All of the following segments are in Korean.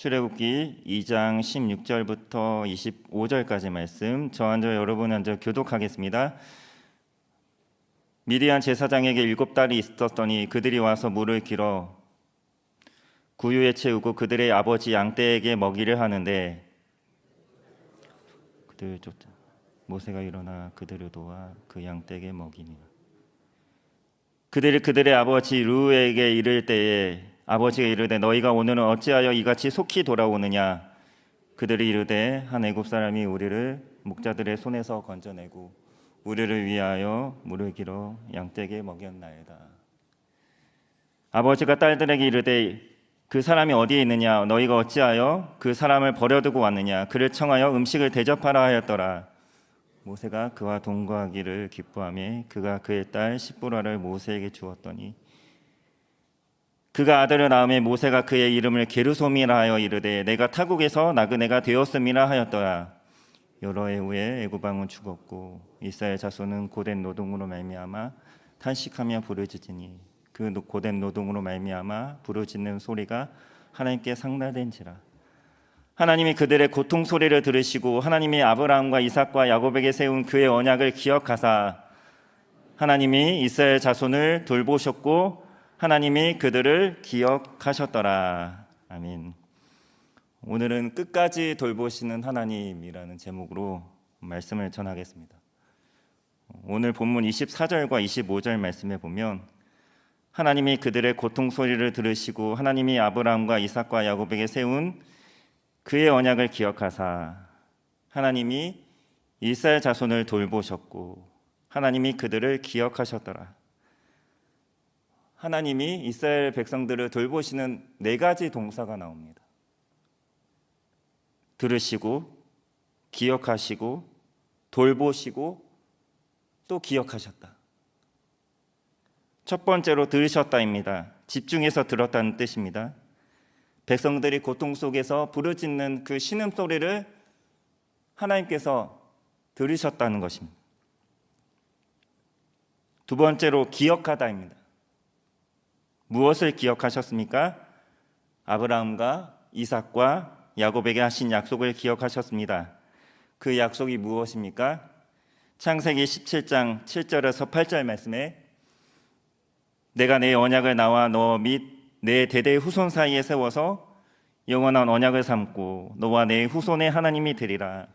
출애굽기 2장 16절부터 25절까지 말씀 저 먼저 여러분 먼저 교독하겠습니다. 미디안 제사장에게 7딸이 있었더니 그들이 와서 물을 길어 구유에 채우고 그들의 아버지 양떼에게 먹이려 하는데 그들 쫓자 모세가 일어나 그들을 도와 그 양떼에게 먹이니라. 그들의 아버지 르우에게 이를 때에 아버지가 이르되 너희가 오늘은 어찌하여 이같이 속히 돌아오느냐. 그들이 이르되 한 애굽 사람이 우리를 목자들의 손에서 건져내고 우리를 위하여 물을 길어 양떼에게 먹였나이다. 아버지가 딸들에게 이르되 그 사람이 어디에 있느냐. 너희가 어찌하여 그 사람을 버려두고 왔느냐. 그를 청하여 음식을 대접하라 하였더라. 모세가 그와 동거하기를 기뻐하며 그가 그의 딸 시브라를 모세에게 주었더니 그가 아들을 낳음에 모세가 그의 이름을 게르솜이라 하여 이르되 내가 타국에서 나그네가 되었음이라 하였더라. 여러 해 후에 애굽 왕은 죽었고 이스라엘 자손은 고된 노동으로 말미암아 탄식하며 부르짖으니 그 고된 노동으로 말미암아 부르짖는 소리가 하나님께 상달된지라. 하나님이 그들의 고통 소리를 들으시고 하나님이 아브라함과 이삭과 야곱에게 세운 그의 언약을 기억하사 하나님이 이스라엘 자손을 돌보셨고 하나님이 그들을 기억하셨더라. 아멘. 오늘은 끝까지 돌보시는 하나님이라는 제목으로 말씀을 전하겠습니다. 오늘 본문 24절과 25절 말씀에 보면 하나님이 그들의 고통 소리를 들으시고 하나님이 아브라함과 이삭과 야곱에게 세운 그의 언약을 기억하사 하나님이 이스라엘 자손을 돌보셨고 하나님이 그들을 기억하셨더라. 하나님이 이스라엘 백성들을 돌보시는 4가지 동사가 나옵니다. 들으시고 기억하시고 돌보시고 또 기억하셨다. 첫 번째로 들으셨다입니다. 집중해서 들었다는 뜻입니다. 백성들이 고통 속에서 부르짖는 그 신음소리를 하나님께서 들으셨다는 것입니다. 두 번째로 기억하다입니다. 무엇을 기억하셨습니까? 아브라함과 이삭과 야곱에게 하신 약속을 기억하셨습니다. 그 약속이 무엇입니까? 창세기 17장 7절에서 8절 말씀에 내가 내 언약을 나와 너 및 내 대대의 후손 사이에 세워서 영원한 언약을 삼고 너와 내 후손의 하나님이 되리라.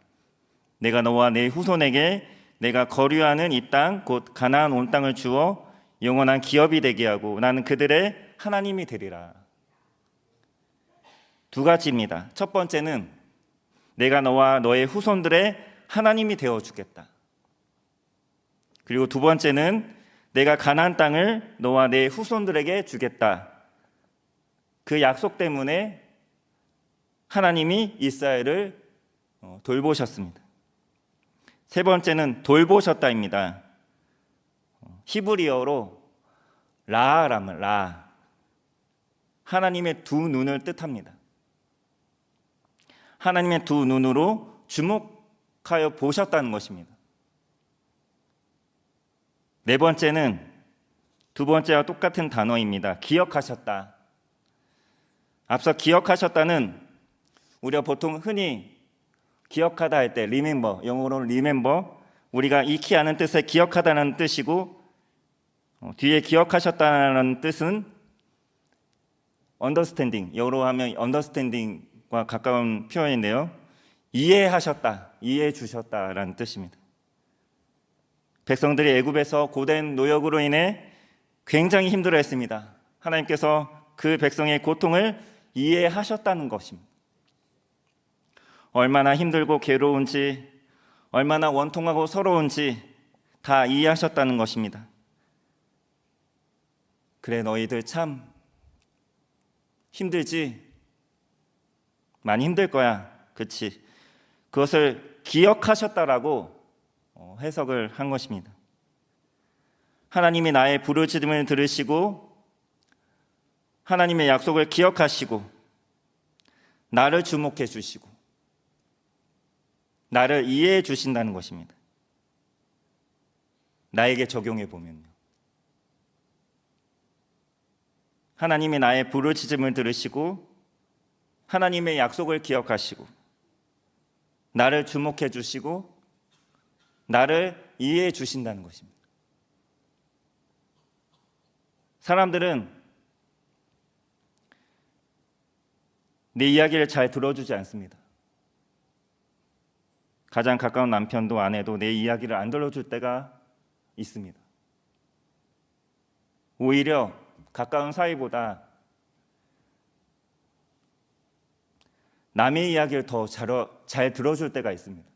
내가 너와 내 후손에게 내가 거류하는 이 땅 곧 가나안 온 땅을 주어 영원한 기업이 되게 하고 나는 그들의 하나님이 되리라. 2가지입니다. 첫 번째는 내가 너와 너의 후손들의 하나님이 되어주겠다. 그리고 두 번째는 내가 가나안 땅을 너와 내 후손들에게 주겠다. 그 약속 때문에 하나님이 이스라엘을 돌보셨습니다. 세 번째는 돌보셨다입니다. 히브리어로 라라면 라. 하나님의 두 눈을 뜻합니다. 하나님의 두 눈으로 주목하여 보셨다는 것입니다. 네 번째는 두 번째와 똑같은 단어입니다. 기억하셨다. 앞서 기억하셨다는 우리가 보통 흔히 기억하다 할 때 remember, 영어로는 remember, 우리가 익히 아는 뜻의 기억하다는 뜻이고 뒤에 기억하셨다는 뜻은 understanding, 영어로 하면 understanding과 가까운 표현인데요. 이해하셨다, 이해해 주셨다라는 뜻입니다. 백성들이 애굽에서 고된 노역으로 인해 굉장히 힘들어했습니다. 하나님께서 그 백성의 고통을 이해하셨다는 것입니다. 얼마나 힘들고 괴로운지, 얼마나 원통하고 서러운지 다 이해하셨다는 것입니다. 그래 너희들 참 힘들지? 많이 힘들 거야. 그렇지? 그것을 기억하셨다라고 해석을 한 것입니다. 하나님이 나의 부르짖음을 들으시고 하나님의 약속을 기억하시고 나를 주목해 주시고 나를 이해해 주신다는 것입니다. 나에게 적용해 보면요. 하나님이 나의 부르짖음을 들으시고 하나님의 약속을 기억하시고 나를 주목해 주시고 나를 이해해 주신다는 것입니다. 사람들은 내 이야기를 잘 들어주지 않습니다. 가장 가까운 남편도 아내도 내 이야기를 안 들어줄 때가 있습니다. 오히려 가까운 사이보다 남의 이야기를 더 잘 들어줄 때가 있습니다.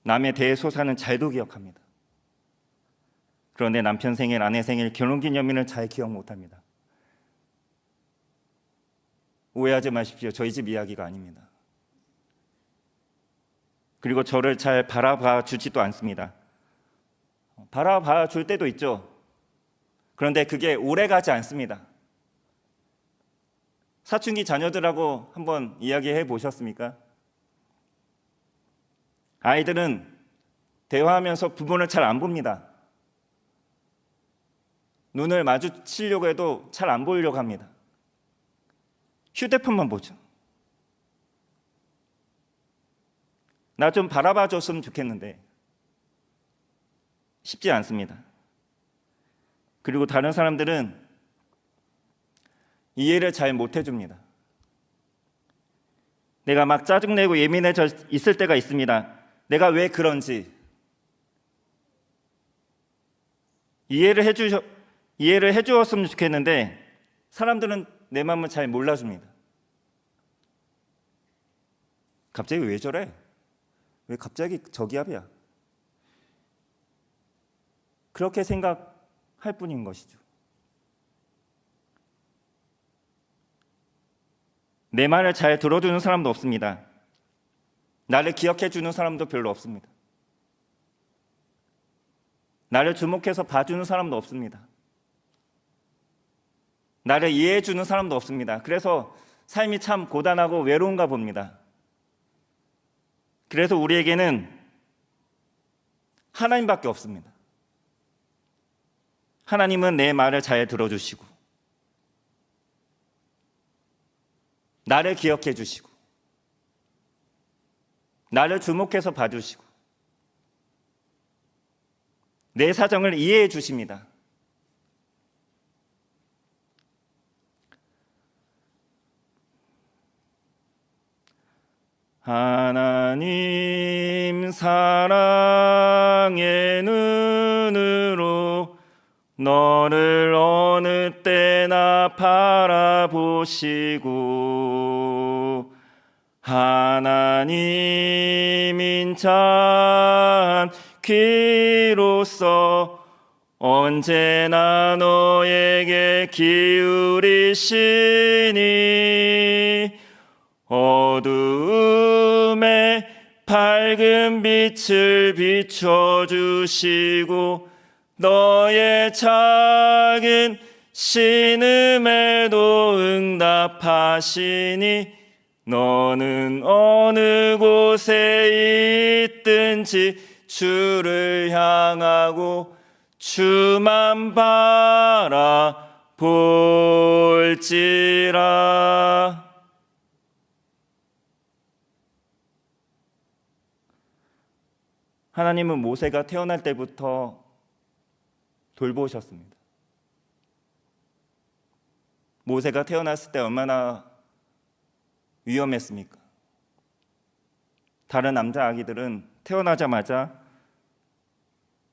남의 대소사는 잘도 기억합니다. 그런데 남편 생일, 아내 생일, 결혼기념일은 잘 기억 못합니다. 오해하지 마십시오. 저희 집 이야기가 아닙니다. 그리고 저를 잘 바라봐 주지도 않습니다. 바라봐 줄 때도 있죠. 그런데 그게 오래가지 않습니다. 사춘기 자녀들하고 한번 이야기해 보셨습니까? 아이들은 대화하면서 부모를 잘 안 봅니다. 눈을 마주치려고 해도 잘 안 보이려고 합니다. 휴대폰만 보죠. 나 좀 바라봐 줬으면 좋겠는데 쉽지 않습니다. 그리고 다른 사람들은 이해를 잘 못 해줍니다. 내가 막 짜증내고 예민해져 있을 때가 있습니다. 내가 왜 그런지 이해를 해주었으면 좋겠는데 사람들은 내 마음을 잘 몰라줍니다. 갑자기 왜 저래? 왜 갑자기 저기압이야? 그렇게 생각할 뿐인 것이죠. 내 말을 잘 들어주는 사람도 없습니다. 나를 기억해 주는 사람도 별로 없습니다. 나를 주목해서 봐주는 사람도 없습니다. 나를 이해해 주는 사람도 없습니다. 그래서 삶이 참 고단하고 외로운가 봅니다. 그래서 우리에게는 하나님밖에 없습니다. 하나님은 내 말을 잘 들어주시고 나를 기억해 주시고 나를 주목해서 봐주시고 내 사정을 이해해 주십니다. 하나님 사랑의 눈으로 너를 어느 때나 바라보시고 하나님 인자한 귀로써 언제나 너에게 기울이시니 어두움에 밝은 빛을 비춰주시고 너의 작은 신음에도 응답하시니 너는 어느 곳에 있든지 주를 향하고 주만 바라볼지라. 하나님은 모세가 태어날 때부터 돌보셨습니다. 모세가 태어났을 때 얼마나 위험했습니까? 다른 남자 아기들은 태어나자마자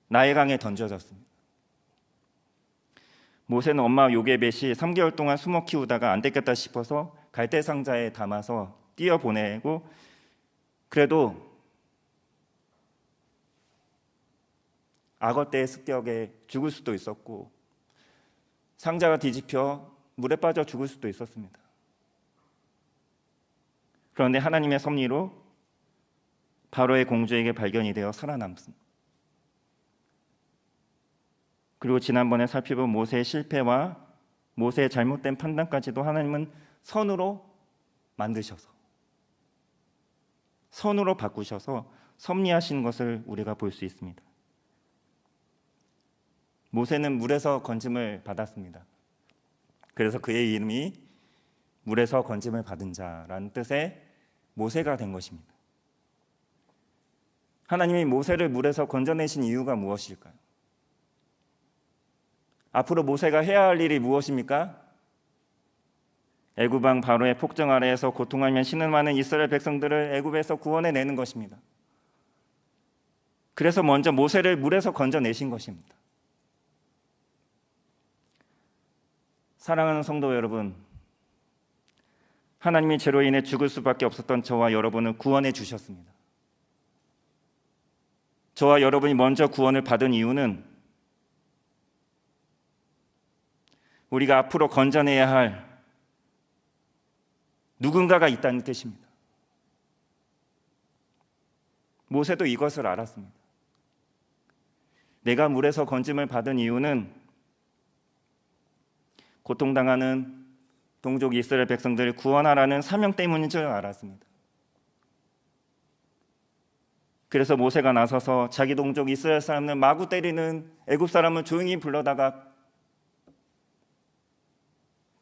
나일강에 던져졌습니다. 모세는 엄마 요게벳이 3개월 동안 숨어 키우다가 안 되겠다 싶어서 갈대 상자에 담아서 띄어보내고 그래도 악어떼의 습격에 죽을 수도 있었고 상자가 뒤집혀 물에 빠져 죽을 수도 있었습니다. 그런데 하나님의 섭리로 바로의 공주에게 발견이 되어 살아남습니다. 그리고 지난번에 살펴본 모세의 실패와 모세의 잘못된 판단까지도 하나님은 선으로 만드셔서 선으로 바꾸셔서 섭리하신 것을 우리가 볼 수 있습니다. 모세는 물에서 건짐을 받았습니다. 그래서 그의 이름이 물에서 건짐을 받은 자라는 뜻의 모세가 된 것입니다. 하나님이 모세를 물에서 건져내신 이유가 무엇일까요? 앞으로 모세가 해야 할 일이 무엇입니까? 애굽 왕 바로의 폭정 아래에서 고통하며 신음하는 이스라엘 백성들을 애굽에서 구원해내는 것입니다. 그래서 먼저 모세를 물에서 건져내신 것입니다. 사랑하는 성도 여러분, 하나님이 죄로 인해 죽을 수밖에 없었던 저와 여러분을 구원해 주셨습니다. 저와 여러분이 먼저 구원을 받은 이유는 우리가 앞으로 건져내야 할 누군가가 있다는 뜻입니다. 모세도 이것을 알았습니다. 내가 물에서 건짐을 받은 이유는 고통당하는 동족 이스라엘 백성들을 구원하라는 사명 때문인 줄 알았습니다. 그래서 모세가 나서서 자기 동족 이스라엘 사람을 마구 때리는 애굽 사람을 조용히 불러다가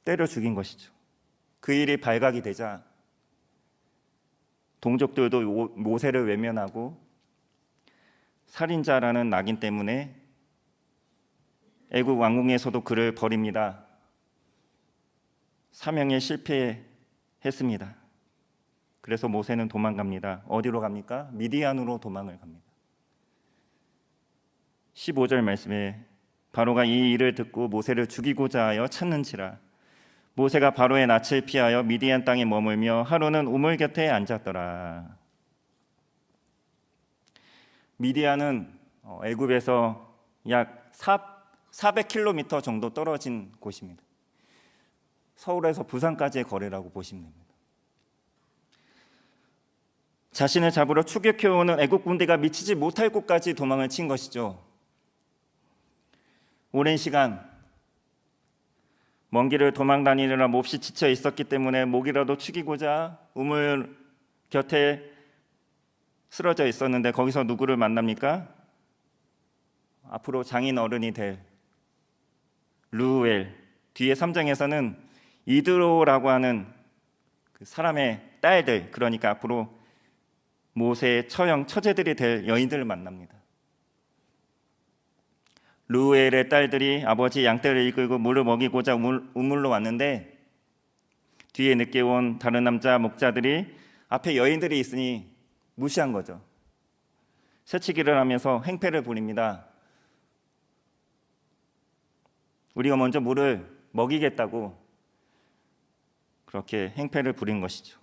때려 죽인 것이죠. 그 일이 발각이 되자 동족들도 모세를 외면하고 살인자라는 낙인 때문에 애굽 왕궁에서도 그를 버립니다. 사명에 실패했습니다. 그래서 모세는 도망갑니다. 어디로 갑니까? 미디안으로 도망을 갑니다. 15절 말씀에 바로가 이 일을 듣고 모세를 죽이고자 하여 찾는지라. 모세가 바로의 낯을 피하여 미디안 땅에 머물며 하루는 우물 곁에 앉았더라. 미디안은 애굽에서 약 400km 정도 떨어진 곳입니다. 서울에서 부산까지의 거리라고 보시면 됩니다. 자신을 잡으러 추격해오는 애국 군대가 미치지 못할 곳까지 도망을 친 것이죠. 오랜 시간 먼 길을 도망 다니느라 몹시 지쳐 있었기 때문에 목이라도 축이고자 우물 곁에 쓰러져 있었는데 거기서 누구를 만납니까? 앞으로 장인 어른이 될 루엘, 뒤에 3장에서는 이드로라고 하는 그 사람의 딸들, 그러니까 앞으로 모세의 처형, 처제들이 될 여인들을 만납니다. 루엘의 딸들이 아버지 양떼를 이끌고 물을 먹이고자 우물로 왔는데 뒤에 늦게 온 다른 남자 목자들이 앞에 여인들이 있으니 무시한 거죠. 새치기를 하면서 행패를 부립니다. 우리가 먼저 물을 먹이겠다고 그렇게 행패를 부린 것이죠.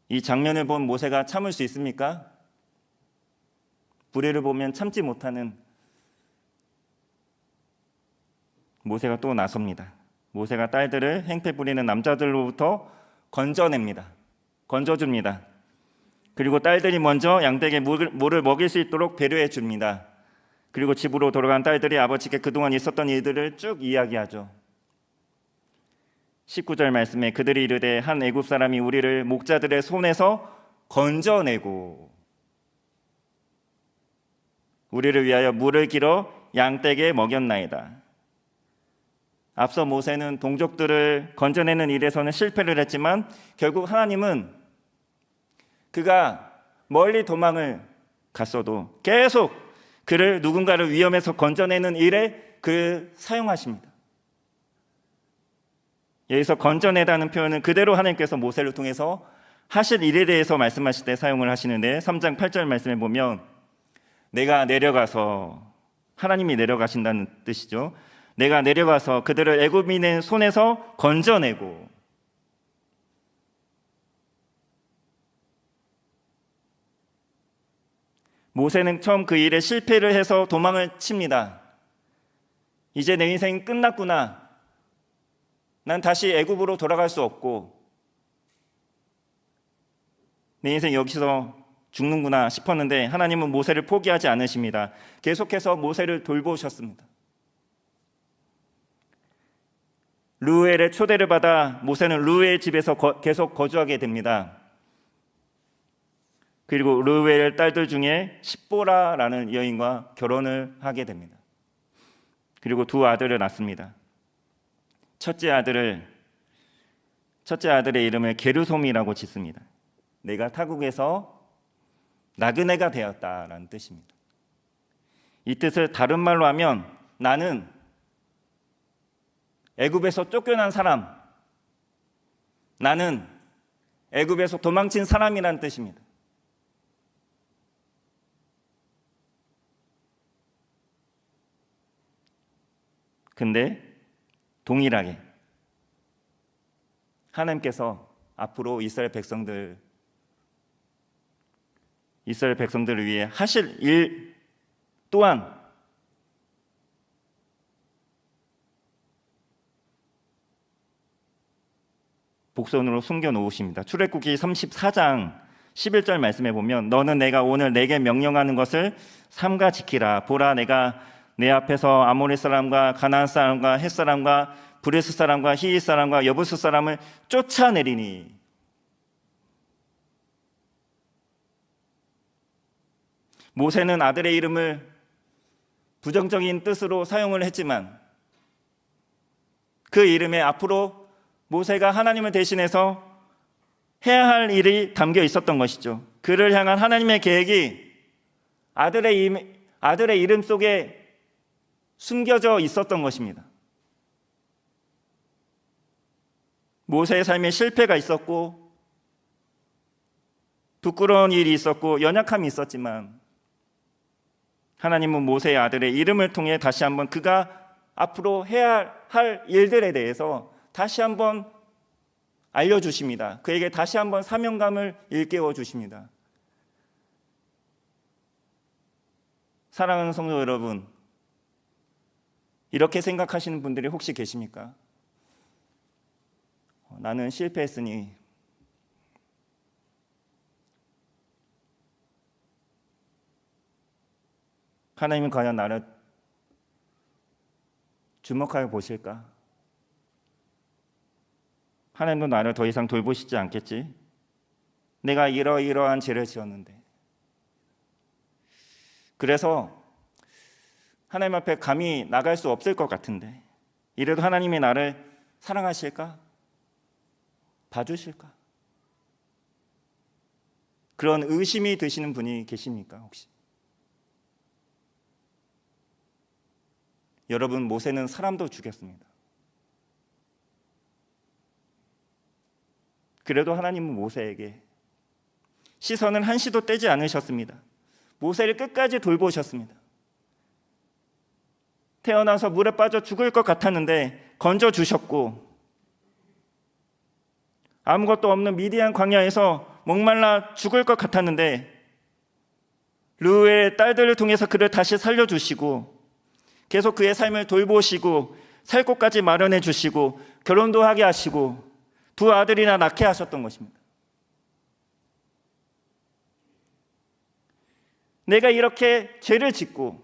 이 장면을 본 모세가 참을 수 있습니까? 불의를 보면 참지 못하는 모세가 또 나섭니다. 모세가 딸들을 행패 부리는 남자들로부터 건져줍니다. 그리고 딸들이 먼저 양떼에게 물을 먹일 수 있도록 배려해 줍니다. 그리고 집으로 돌아간 딸들이 아버지께 그동안 있었던 일들을 쭉 이야기하죠. 19절 말씀에 그들이 이르되 한 애굽 사람이 우리를 목자들의 손에서 건져내고 우리를 위하여 물을 길어 양떼에게 먹였나이다. 앞서 모세는 동족들을 건져내는 일에서는 실패를 했지만 결국 하나님은 그가 멀리 도망을 갔어도 계속 그를 누군가를 위험에서 건져내는 일에 그를 사용하십니다. 여기서 건져내다는 표현은 그대로 하나님께서 모세를 통해서 하실 일에 대해서 말씀하실 때 사용을 하시는데 3장 8절 말씀에 보면 내가 내려가서, 하나님이 내려가신다는 뜻이죠. 내가 내려가서 그들을 애굽인의 손에서 건져내고 모세는 처음 그 일에 실패를 해서 도망을 칩니다. 이제 내 인생이 끝났구나. 난 다시 애굽으로 돌아갈 수 없고 내 인생 여기서 죽는구나 싶었는데 하나님은 모세를 포기하지 않으십니다. 계속해서 모세를 돌보셨습니다. 루엘의 초대를 받아 모세는 루엘 집에서 계속 거주하게 됩니다. 그리고 루엘 딸들 중에 십보라라는 여인과 결혼을 하게 됩니다. 그리고 두 아들을 낳습니다. 첫째 아들의 이름을 게르솜이라고 짓습니다. 내가 타국에서 나그네가 되었다라는 뜻입니다. 이 뜻을 다른 말로 하면 나는 애굽에서 쫓겨난 사람, 나는 애굽에서 도망친 사람이라는 뜻입니다. 근데 동일하게 하나님께서 앞으로 이스라엘 백성들을 위해 하실 일 또한 복선으로 숨겨 놓으십니다. 출애굽기 34장 11절 말씀에 보면 너는 내가 오늘 내게 명령하는 것을 삼가 지키라. 보라, 내가 내 앞에서 아모리 사람과 가나안 사람과 헷 사람과 브레스 사람과 히윗 사람과 여부스 사람을 쫓아내리니. 모세는 아들의 이름을 부정적인 뜻으로 사용을 했지만 그 이름에 앞으로 모세가 하나님을 대신해서 해야 할 일이 담겨 있었던 것이죠. 그를 향한 하나님의 계획이 아들의 이름 속에 숨겨져 있었던 것입니다. 모세의 삶에 실패가 있었고 부끄러운 일이 있었고 연약함이 있었지만 하나님은 모세의 아들의 이름을 통해 다시 한번 그가 앞으로 해야 할 일들에 대해서 다시 한번 알려주십니다. 그에게 다시 한번 사명감을 일깨워 주십니다. 사랑하는 성도 여러분, 이렇게 생각하시는 분들이 혹시 계십니까? 나는 실패했으니 하나님은 과연 나를 주목하여 보실까? 하나님도 나를 더 이상 돌보시지 않겠지? 내가 이러이러한 죄를 지었는데. 그래서 하나님 앞에 감히 나갈 수 없을 것 같은데 이래도 하나님이 나를 사랑하실까? 봐주실까? 그런 의심이 드시는 분이 계십니까 혹시? 여러분, 모세는 사람도 죽였습니다. 그래도 하나님은 모세에게 시선을 한시도 떼지 않으셨습니다. 모세를 끝까지 돌보셨습니다. 태어나서 물에 빠져 죽을 것 같았는데 건져주셨고, 아무것도 없는 미디안 광야에서 목말라 죽을 것 같았는데 르우의 딸들을 통해서 그를 다시 살려주시고 계속 그의 삶을 돌보시고 살 곳까지 마련해 주시고 결혼도 하게 하시고 두 아들이나 낳게 하셨던 것입니다. 내가 이렇게 죄를 짓고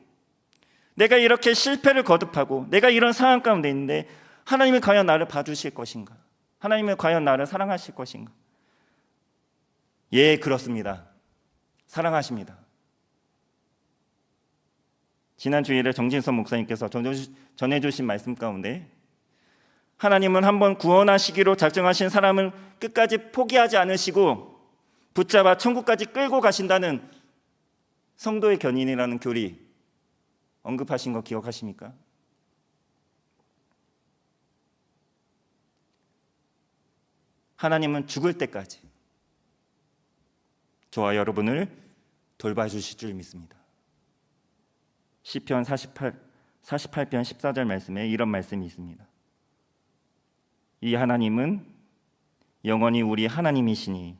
내가 이렇게 실패를 거듭하고 내가 이런 상황 가운데 있는데 하나님이 과연 나를 봐주실 것인가? 하나님이 과연 나를 사랑하실 것인가? 예, 그렇습니다. 사랑하십니다. 지난 주일에 정진선 목사님께서 전해주신 말씀 가운데 하나님은 한번 구원하시기로 작정하신 사람을 끝까지 포기하지 않으시고 붙잡아 천국까지 끌고 가신다는 성도의 견인이라는 교리 언급하신 거 기억하십니까? 하나님은 죽을 때까지 저와 여러분을 돌봐주실 줄 믿습니다. 시편 48편 14절 말씀에 이런 말씀이 있습니다. 이 하나님은 영원히 우리 하나님이시니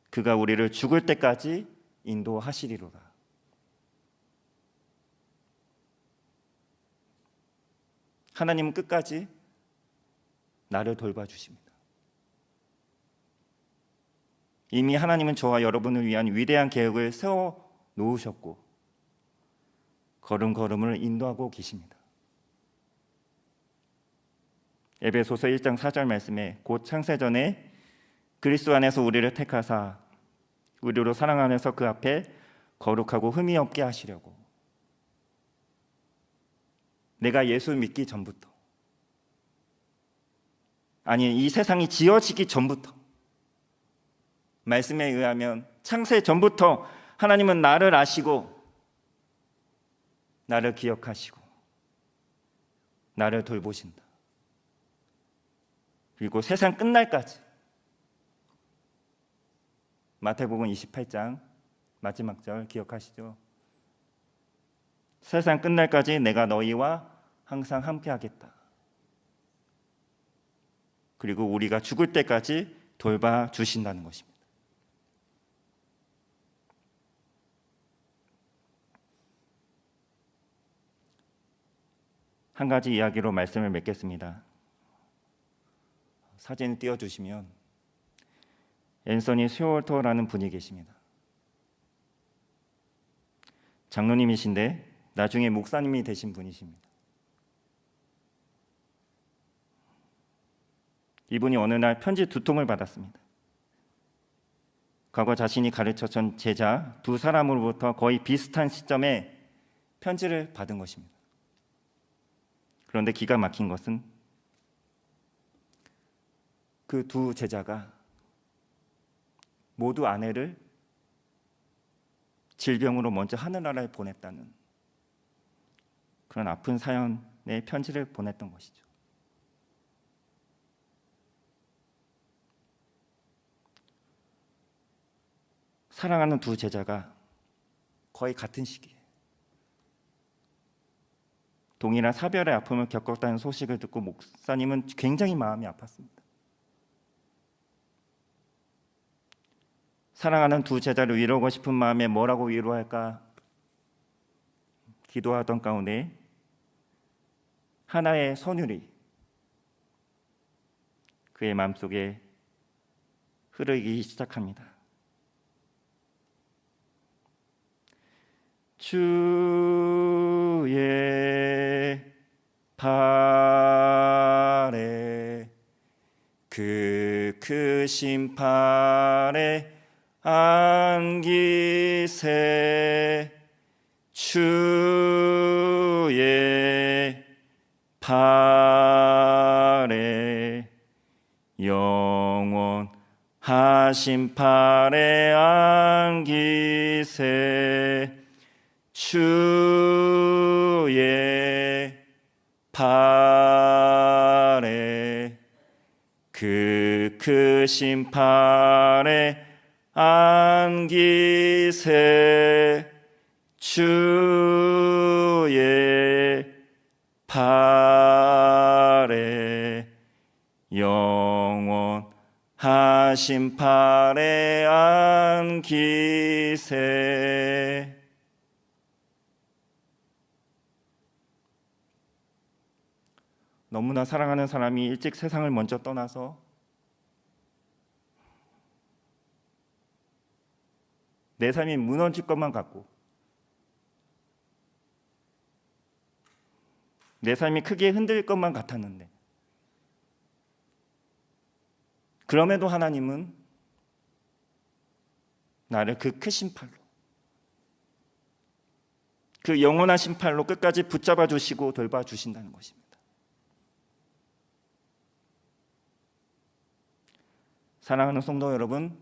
그가 우리를 죽을 때까지 인도하시리로다. 하나님은 끝까지 나를 돌봐주십니다. 이미 하나님은 저와 여러분을 위한 위대한 계획을 세워 놓으셨고 걸음걸음을 인도하고 계십니다. 에베소서 1장 4절 말씀에 곧 창세전에 그리스도 안에서 우리를 택하사 우리로 사랑 안에서 그 앞에 거룩하고 흠이 없게 하시려고. 내가 예수 믿기 전부터 아니, 이 세상이 지어지기 전부터, 말씀에 의하면 창세 전부터 하나님은 나를 아시고 나를 기억하시고 나를 돌보신다. 그리고 세상 끝날까지, 마태복음 28장 마지막 절 기억하시죠? 세상 끝날까지 내가 너희와 항상 함께 하겠다. 그리고 우리가 죽을 때까지 돌봐 주신다는 것입니다. 한 가지 이야기로 말씀을 맺겠습니다. 사진을 띄워주시면 앤서니 스월터라는 분이 계십니다. 장로님이신데 나중에 목사님이 되신 분이십니다. 이분이 어느 날 편지 2통을 받았습니다. 과거 자신이 가르쳤던 제자 2사람으로부터 거의 비슷한 시점에 편지를 받은 것입니다. 그런데 기가 막힌 것은 그 2 제자가 모두 아내를 질병으로 먼저 하늘나라에 보냈다는 그런 아픈 사연의 편지를 보냈던 것이죠. 사랑하는 2 제자가 거의 같은 시기에 동일한 사별의 아픔을 겪었다는 소식을 듣고 목사님은 굉장히 마음이 아팠습니다. 사랑하는 2 제자를 위로하고 싶은 마음에 뭐라고 위로할까 기도하던 가운데 하나의 선율이 그의 마음속에 흐르기 시작합니다. 주의 팔에 그 크신 팔에 안기세 주의 팔에 영원하신 팔에 안기세 주의 팔에 그 크신 팔에 안기세 주의 팔에 영원하신 팔에 안기세. 너무나 사랑하는 사람이 일찍 세상을 먼저 떠나서 내 삶이 무너질 것만 같고 내 삶이 크게 흔들릴 것만 같았는데 그럼에도 하나님은 나를 그 크신 팔로 그 영원하신 팔로 끝까지 붙잡아 주시고 돌봐 주신다는 것입니다. 사랑하는 성도 여러분,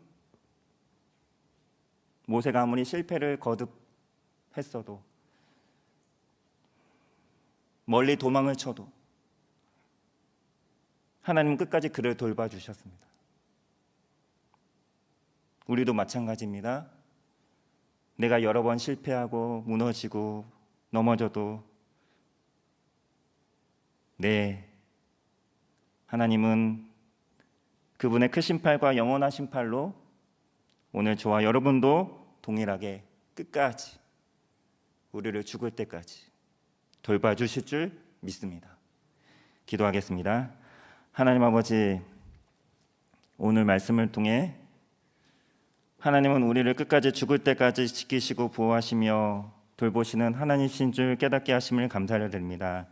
모세가 아무리 실패를 거듭했어도 멀리 도망을 쳐도 하나님은 끝까지 그를 돌봐 주셨습니다. 우리도 마찬가지입니다. 내가 여러 번 실패하고 무너지고 넘어져도 하나님은 그분의 크신 팔과 영원하신 팔로 오늘 저와 여러분도 동일하게 끝까지 우리를 죽을 때까지 돌봐 주실 줄 믿습니다. 기도하겠습니다. 하나님 아버지, 오늘 말씀을 통해 하나님은 우리를 끝까지 죽을 때까지 지키시고 보호하시며 돌보시는 하나님이신 줄 깨닫게 하심을 감사를 드립니다.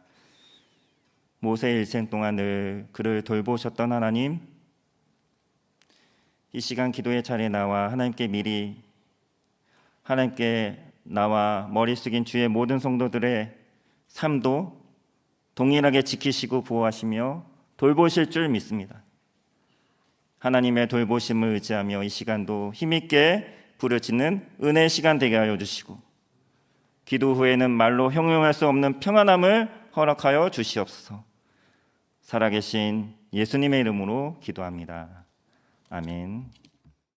모세의 일생 동안 늘 그를 돌보셨던 하나님, 이 시간 기도의 자리에 나와 하나님께 미리 하나님께 나와 머리 숙인 주의 모든 성도들의 삶도 동일하게 지키시고 보호하시며 돌보실 줄 믿습니다. 하나님의 돌보심을 의지하며 이 시간도 힘있게 부르짖는 은혜의 시간 되게 하여 주시고, 기도 후에는 말로 형용할 수 없는 평안함을 허락하여 주시옵소서. 살아계신 예수님의 이름으로 기도합니다. 아멘.